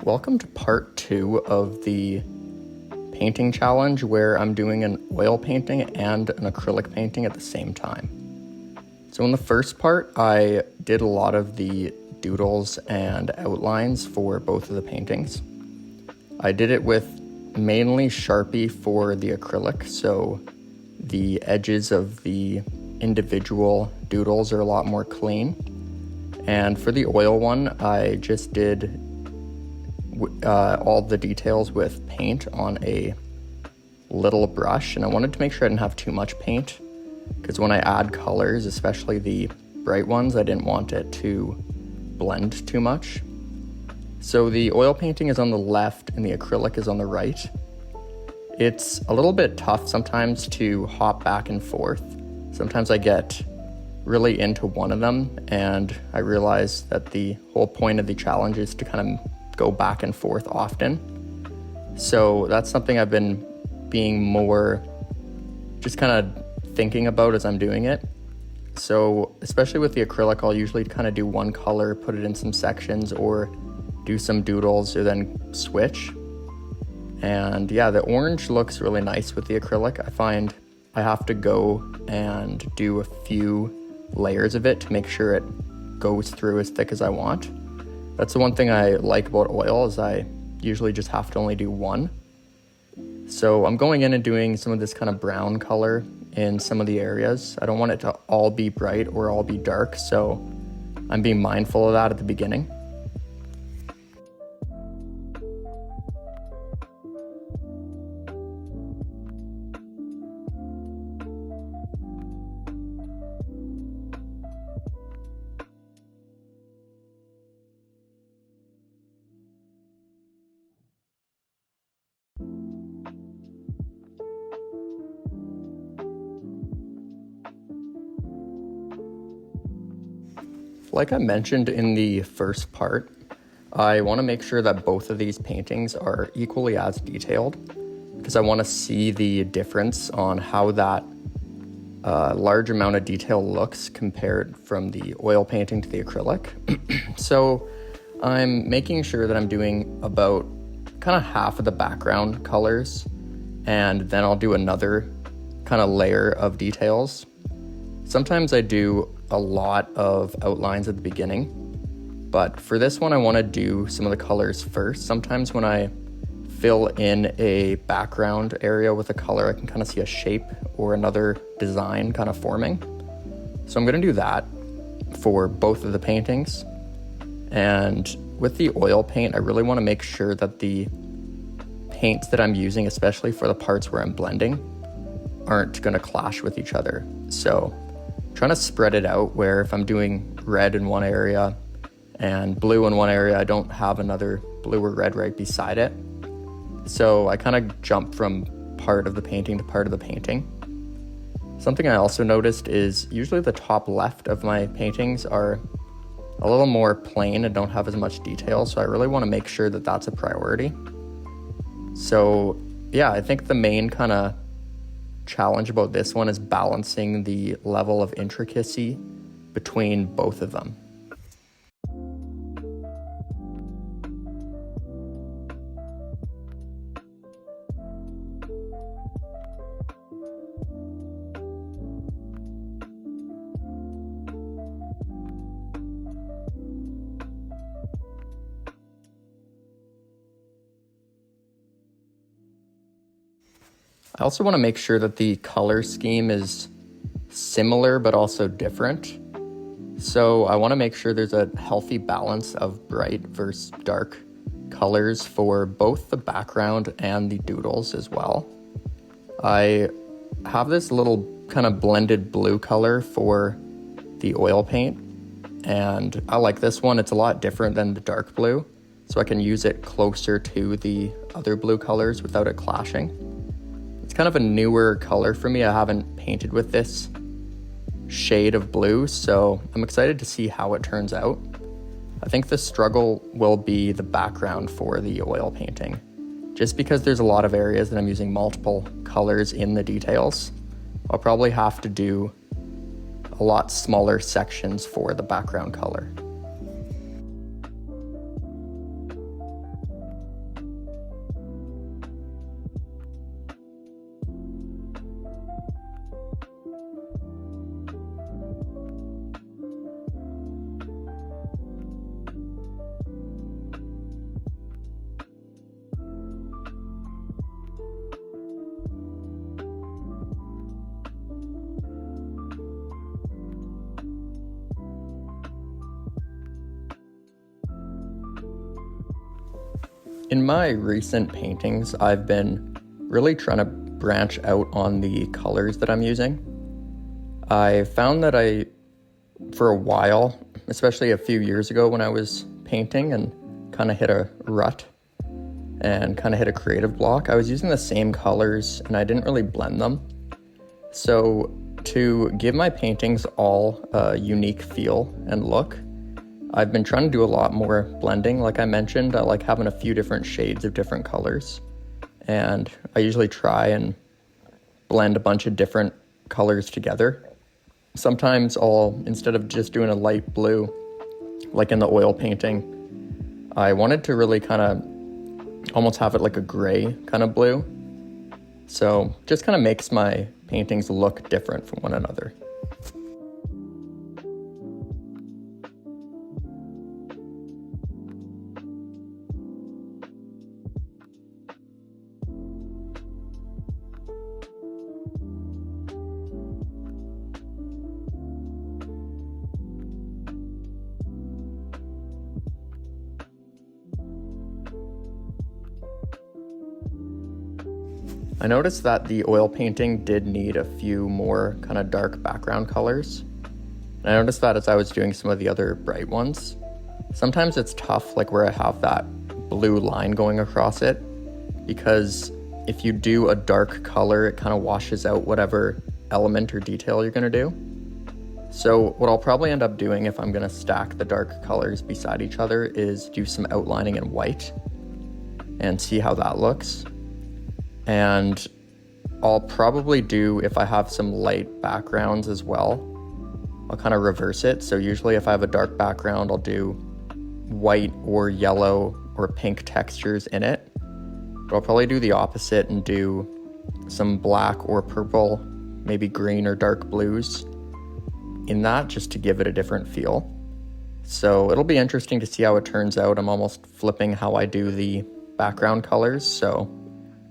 Welcome to part 2 of the painting challenge where I'm doing an oil painting and an acrylic painting at the same time. So in the first part, I did a lot of the doodles and outlines for both of the paintings. I did it with mainly Sharpie for the acrylic, so the edges of the individual doodles are a lot more clean. And for the oil one, I just did all the details with paint on a little brush, and I wanted to make sure I didn't have too much paint because when I add colors, especially the bright ones, I didn't want it to blend too much. So the oil painting is on the left and the acrylic is on the right. It's a little bit tough sometimes to hop back and forth. Sometimes I get really into one of them and I realize that the whole point of the challenge is to kind of go back and forth often. So that's something I've been being more just kind of thinking about as I'm doing it. So especially with the acrylic, I'll usually kind of do one color, put it in some sections, or do some doodles or then switch. And yeah, the orange looks really nice with the acrylic. I find I have to go and do a few layers of it to make sure it goes through as thick as I want. That's the one thing I like about oil is I usually just have to only do one. So I'm going in and doing some of this kind of brown color in some of the areas. I don't want it to all be bright or all be dark, so I'm being mindful of that at the beginning. Like I mentioned in the first part, I want to make sure that both of these paintings are equally as detailed because I want to see the difference on how that large amount of detail looks compared from the oil painting to the acrylic. So I'm making sure that I'm doing about kind of half of the background colors, and then I'll do another kind of layer of details. Sometimes I do a lot of outlines at the beginning, but for this one I want to do some of the colors first. Sometimes when I fill in a background area with a color, I can kind of see a shape or another design kind of forming. So I'm going to do that for both of the paintings. And with the oil paint, I really want to make sure that the paints that I'm using, especially for the parts where I'm blending, aren't going to clash with each other. So trying to spread it out where if I'm doing red in one area and blue in one area, I don't have another blue or red right beside it. So I kind of jump from part of the painting to part of the painting. Something I also noticed is usually the top left of my paintings are a little more plain and don't have as much detail. So I really want to make sure that that's a priority. So yeah, I think the main kind of challenge about this one is balancing the level of intricacy between both of them. I also want to make sure that the color scheme is similar but also different. So I want to make sure there's a healthy balance of bright versus dark colors for both the background and the doodles as well. I have this little kind of blended blue color for the oil paint, and I like this one. It's a lot different than the dark blue, so I can use it closer to the other blue colors without it clashing. It's kind of a newer color for me. I haven't painted with this shade of blue, so I'm excited to see how it turns out. I think the struggle will be the background for the oil painting, just because there's a lot of areas that I'm using multiple colors in the details. I'll probably have to do a lot smaller sections for the background color. In my recent paintings, I've been really trying to branch out on the colors that I'm using. I found that for a while, especially a few years ago when I was painting and kind of hit a rut and kind of hit a creative block, I was using the same colors and I didn't really blend them. So to give my paintings all a unique feel and look, I've been trying to do a lot more blending. Like I mentioned, I like having a few different shades of different colors. And I usually try and blend a bunch of different colors together. Sometimes instead of just doing a light blue, like in the oil painting, I wanted to really kind of almost have it like a gray kind of blue. So just kind of makes my paintings look different from one another. I noticed that the oil painting did need a few more kind of dark background colors. And I noticed that as I was doing some of the other bright ones. Sometimes it's tough, like where I have that blue line going across it, because if you do a dark color, it kind of washes out whatever element or detail you're going to do. So what I'll probably end up doing if I'm going to stack the dark colors beside each other is do some outlining in white and see how that looks. And I'll probably do, if I have some light backgrounds as well, I'll kind of reverse it. So usually if I have a dark background, I'll do white or yellow or pink textures in it. But I'll probably do the opposite and do some black or purple, maybe green or dark blues in that, just to give it a different feel. So it'll be interesting to see how it turns out. I'm almost flipping how I do the background colors, so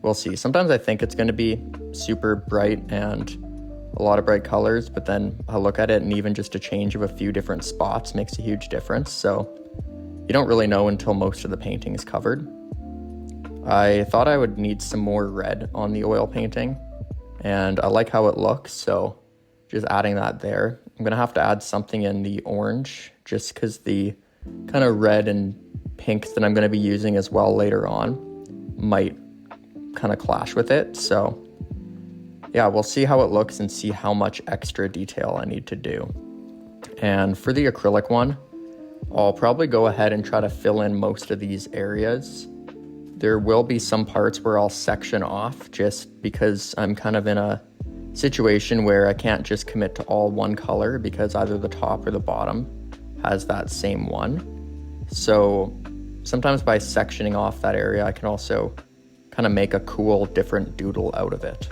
we'll see. Sometimes I think it's going to be super bright and a lot of bright colors, but then I look at it and even just a change of a few different spots makes a huge difference. So you don't really know until most of the painting is covered. I thought I would need some more red on the oil painting, and I like how it looks, so just adding that there. I'm going to have to add something in the orange just because the kind of red and pinks that I'm going to be using as well later on might kind of clash with it. So yeah, we'll see how it looks and see how much extra detail I need to do. And for the acrylic one, I'll probably go ahead and try to fill in most of these areas. There will be some parts where I'll section off just because I'm kind of in a situation where I can't just commit to all one color because either the top or the bottom has that same one. So sometimes by sectioning off that area, I can also kind of make a cool different doodle out of it.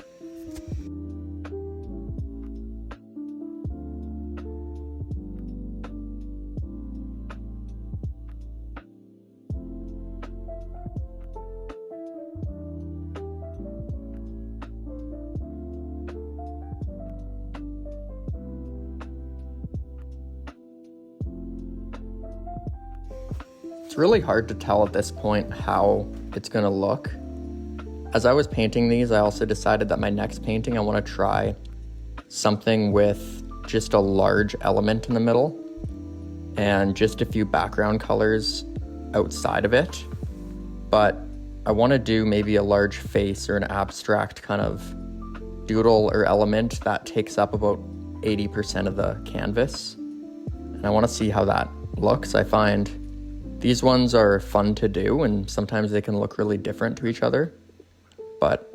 It's really hard to tell at this point how it's going to look. As I was painting these, I also decided that my next painting, I want to try something with just a large element in the middle and just a few background colors outside of it. But I want to do maybe a large face or an abstract kind of doodle or element that takes up about 80% of the canvas. And I want to see how that looks. I find these ones are fun to do and sometimes they can look really different to each other. But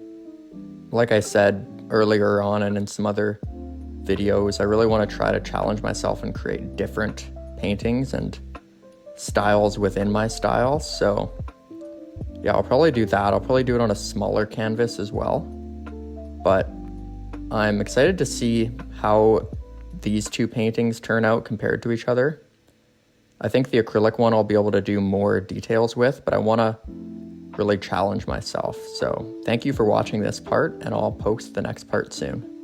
like I said earlier on and in some other videos, I really want to try to challenge myself and create different paintings and styles within my style. So yeah, I'll probably do that. I'll probably do it on a smaller canvas as well. But I'm excited to see how these two paintings turn out compared to each other. I think the acrylic one I'll be able to do more details with, but I want to really challenge myself. So thank you for watching this part, and I'll post the next part soon.